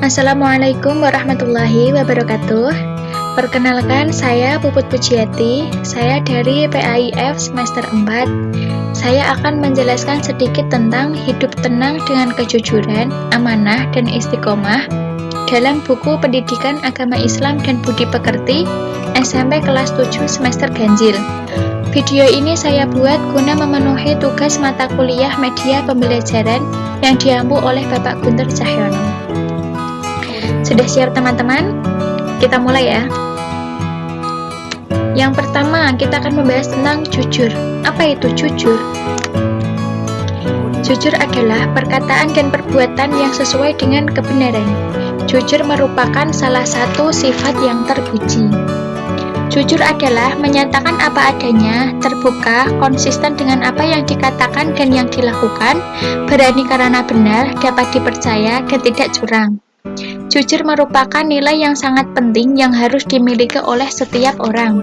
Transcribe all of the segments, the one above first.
Assalamualaikum warahmatullahi wabarakatuh. Perkenalkan, saya Puput Pujiati. Saya dari PAIF semester 4. Saya akan menjelaskan sedikit tentang hidup tenang dengan kejujuran, amanah, dan istiqomah dalam buku Pendidikan Agama Islam dan Budi Pekerti SMP kelas 7 semester ganjil. Video ini saya buat guna memenuhi tugas mata kuliah media pembelajaran yang diampu oleh Bapak Guntur Cahyono. Sudah siap teman-teman? Kita mulai ya. Yang pertama, kita akan membahas tentang jujur. Apa itu jujur? Jujur adalah perkataan dan perbuatan yang sesuai dengan kebenaran. Jujur merupakan salah satu sifat yang terpuji. Jujur adalah menyatakan apa adanya, terbuka, konsisten dengan apa yang dikatakan dan yang dilakukan, berani karena benar, dapat dipercaya, dan tidak curang. Jujur merupakan nilai yang sangat penting yang harus dimiliki oleh setiap orang.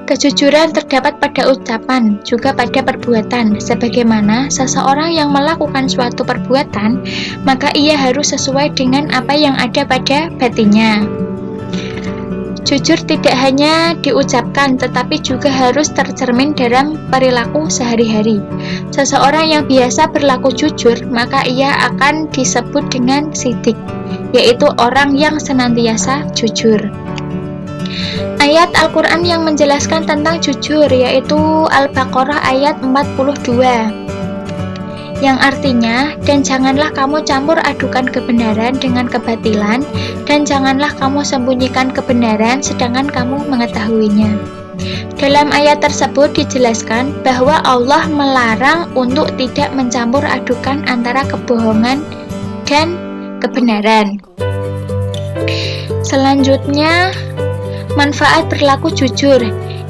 Kejujuran terdapat pada ucapan, juga pada perbuatan. Sebagaimana seseorang yang melakukan suatu perbuatan, maka ia harus sesuai dengan apa yang ada pada batinnya. Jujur tidak hanya diucapkan, tetapi juga harus tercermin dalam perilaku sehari-hari. Seseorang yang biasa berlaku jujur, maka ia akan disebut dengan sidik, yaitu orang yang senantiasa jujur. Ayat Al-Quran yang menjelaskan tentang jujur, yaitu Al-Baqarah ayat 42. Yang artinya, dan janganlah kamu campur adukan kebenaran dengan kebatilan, dan janganlah kamu sembunyikan kebenaran sedangkan kamu mengetahuinya. Dalam ayat tersebut dijelaskan bahwa Allah melarang untuk tidak mencampur adukan antara kebohongan dan kebenaran. Selanjutnya, manfaat berlaku jujur.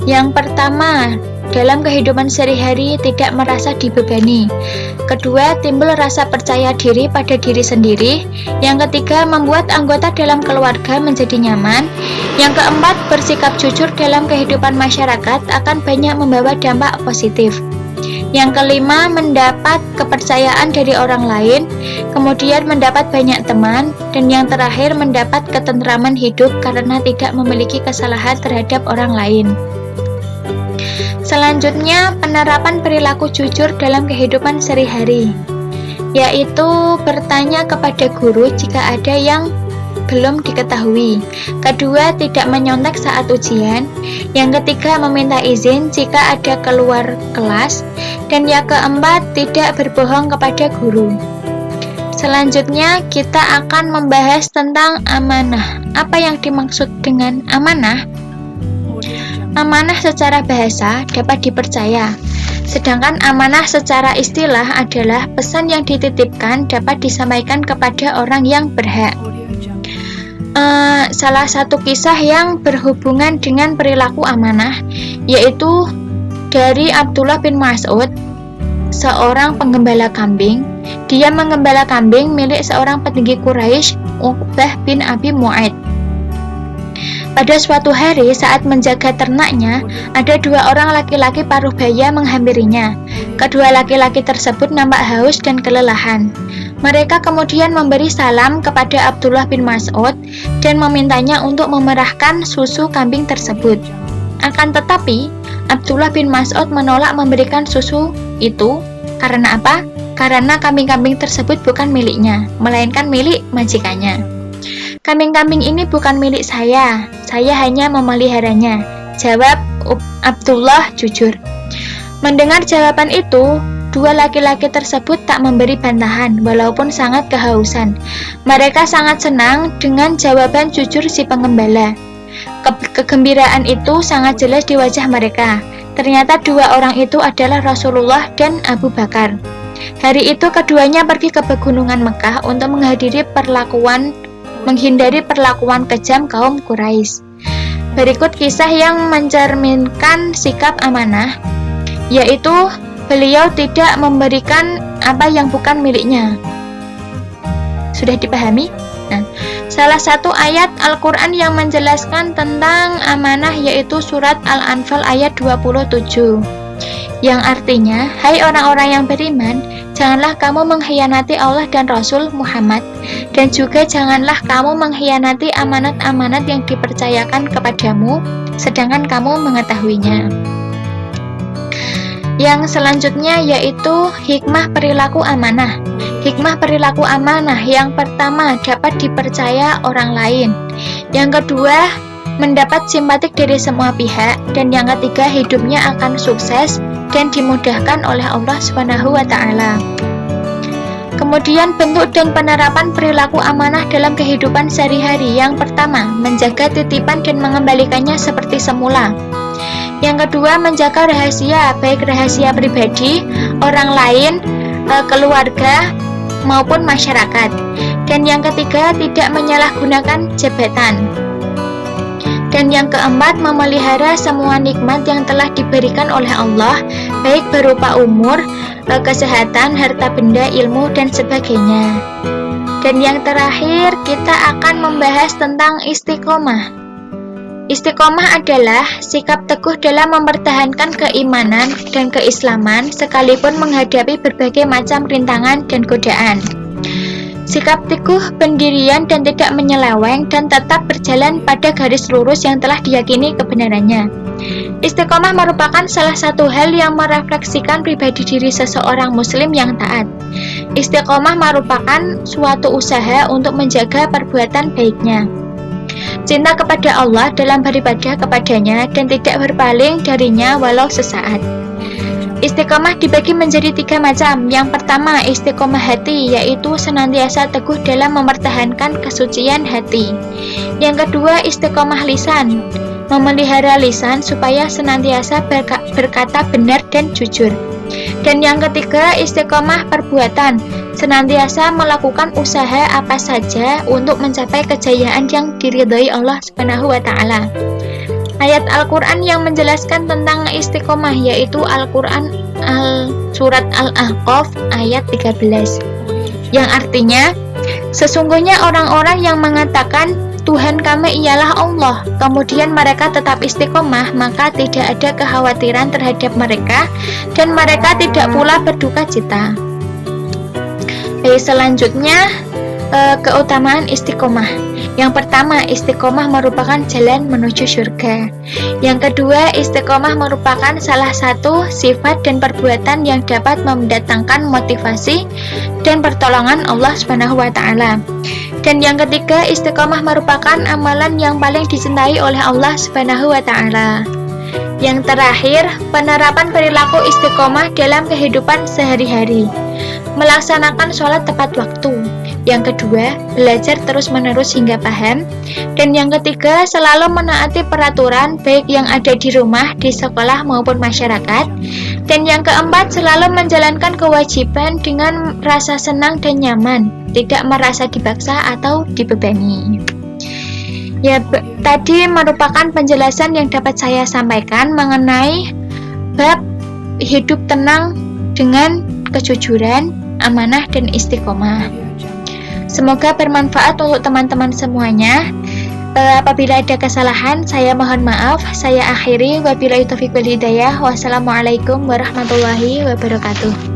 Yang pertama, dalam kehidupan sehari-hari tidak merasa dibebani. Kedua, timbul rasa percaya diri pada diri sendiri. Yang ketiga, membuat anggota dalam keluarga menjadi nyaman. Yang keempat, bersikap jujur dalam kehidupan masyarakat akan banyak membawa dampak positif. Yang kelima, mendapat kepercayaan dari orang lain. Kemudian mendapat banyak teman. Dan yang terakhir, mendapat ketentraman hidup karena tidak memiliki kesalahan terhadap orang lain. Selanjutnya, penerapan perilaku jujur dalam kehidupan sehari-hari, yaitu bertanya kepada guru jika ada yang belum diketahui. Kedua, tidak menyontek saat ujian. Yang ketiga, meminta izin jika ada keluar kelas. Dan yang keempat, tidak berbohong kepada guru. Selanjutnya, kita akan membahas tentang amanah. Apa yang dimaksud dengan amanah? Amanah secara bahasa dapat dipercaya, sedangkan amanah secara istilah adalah pesan yang dititipkan dapat disampaikan kepada orang yang berhak. Salah satu kisah yang berhubungan dengan perilaku amanah, yaitu dari Abdullah bin Mas'ud, seorang penggembala kambing. Dia menggembala kambing milik seorang petinggi Quraisy, Uqbah bin Abi Mu'aid. Pada suatu hari saat menjaga ternaknya, ada dua orang laki-laki paruh baya menghampirinya. Kedua laki-laki tersebut nampak haus dan kelelahan. Mereka kemudian memberi salam kepada Abdullah bin Mas'ud dan memintanya untuk memerahkan susu kambing tersebut. Akan tetapi, Abdullah bin Mas'ud menolak memberikan susu itu. Karena apa? Karena kambing-kambing tersebut bukan miliknya, melainkan milik majikannya. Kambing-kambing ini bukan milik saya hanya memeliharanya, jawab Abdullah jujur. Mendengar jawaban itu, dua laki-laki tersebut tak memberi bantahan, walaupun sangat kehausan. Mereka sangat senang dengan jawaban jujur si penggembala. Kegembiraan itu sangat jelas di wajah mereka. Ternyata dua orang itu adalah Rasulullah dan Abu Bakar. Hari itu keduanya pergi ke pegunungan Mekah untuk menghindari perlakuan kejam kaum Quraisy. Berikut kisah yang mencerminkan sikap amanah, yaitu beliau tidak memberikan apa yang bukan miliknya. Sudah dipahami? Nah, salah satu ayat Al-Quran yang menjelaskan tentang amanah yaitu surat Al-Anfal ayat 27, yang artinya, hai orang-orang yang beriman, janganlah kamu mengkhianati Allah dan Rasul Muhammad, dan juga janganlah kamu mengkhianati amanat-amanat yang dipercayakan kepadamu, sedangkan kamu mengetahuinya. Yang selanjutnya yaitu hikmah perilaku amanah. Hikmah perilaku amanah yang pertama, dapat dipercaya orang lain. Yang kedua, mendapat simpatik dari semua pihak. Dan yang ketiga, hidupnya akan sukses dan dimudahkan oleh Allah Subhanahu wa Ta'ala. Kemudian bentuk dan penerapan perilaku amanah dalam kehidupan sehari-hari. Yang pertama, menjaga titipan dan mengembalikannya seperti semula. Yang kedua, menjaga rahasia, baik rahasia pribadi, orang lain, keluarga, maupun masyarakat. Dan yang ketiga, tidak menyalahgunakan jabatan. Dan yang keempat, memelihara semua nikmat yang telah diberikan oleh Allah, baik berupa umur, kesehatan, harta benda, ilmu, dan sebagainya. Dan yang terakhir, kita akan membahas tentang istiqomah. Istiqomah adalah sikap teguh dalam mempertahankan keimanan dan keislaman sekalipun menghadapi berbagai macam rintangan dan godaan. Sikap teguh pendirian dan tidak menyeleweng dan tetap berjalan pada garis lurus yang telah diyakini kebenarannya. Istiqomah merupakan salah satu hal yang merefleksikan pribadi diri seseorang muslim yang taat. Istiqomah merupakan suatu usaha untuk menjaga perbuatan baiknya, cinta kepada Allah dalam beribadah kepadanya, dan tidak berpaling darinya walau sesaat. Istiqomah dibagi menjadi 3 macam. Yang pertama, istiqomah hati, yaitu senantiasa teguh dalam mempertahankan kesucian hati. Yang kedua, istiqomah lisan, memelihara lisan supaya senantiasa berkata benar dan jujur. Dan yang ketiga, istiqomah perbuatan, senantiasa melakukan usaha apa saja untuk mencapai kejayaan yang diridhai Allah Subhanahu wa Ta'ala. Ayat Al-Quran yang menjelaskan tentang istiqomah yaitu Al-Quran surat Al-Ahqaf ayat 13, yang artinya, sesungguhnya orang-orang yang mengatakan Tuhan kami ialah Allah, kemudian mereka tetap istiqomah, maka tidak ada kekhawatiran terhadap mereka dan mereka tidak pula berduka cita. Baik, selanjutnya keutamaan istiqomah. Yang pertama, istiqomah merupakan jalan menuju surga. Yang kedua, istiqomah merupakan salah satu sifat dan perbuatan yang dapat mendatangkan motivasi dan pertolongan Allah Subhanahu wa Ta'ala. Dan yang ketiga, istiqomah merupakan amalan yang paling dicintai oleh Allah Subhanahu wa Ta'ala. Yang terakhir, penerapan perilaku istiqomah dalam kehidupan sehari-hari. Melaksanakan sholat tepat waktu. Yang kedua, belajar terus-menerus hingga paham. Dan yang ketiga, selalu menaati peraturan baik yang ada di rumah, di sekolah maupun masyarakat. Dan yang keempat, selalu menjalankan kewajiban dengan rasa senang dan nyaman, tidak merasa dipaksa atau dibebani. Ya, tadi merupakan penjelasan yang dapat saya sampaikan mengenai bab hidup tenang dengan kejujuran, amanah, dan istiqomah. Semoga bermanfaat untuk teman-teman semuanya. Apabila ada kesalahan, saya mohon maaf. Saya akhiri. Wabillahi taufiq wal hidayah. Wassalamualaikum warahmatullahi wabarakatuh.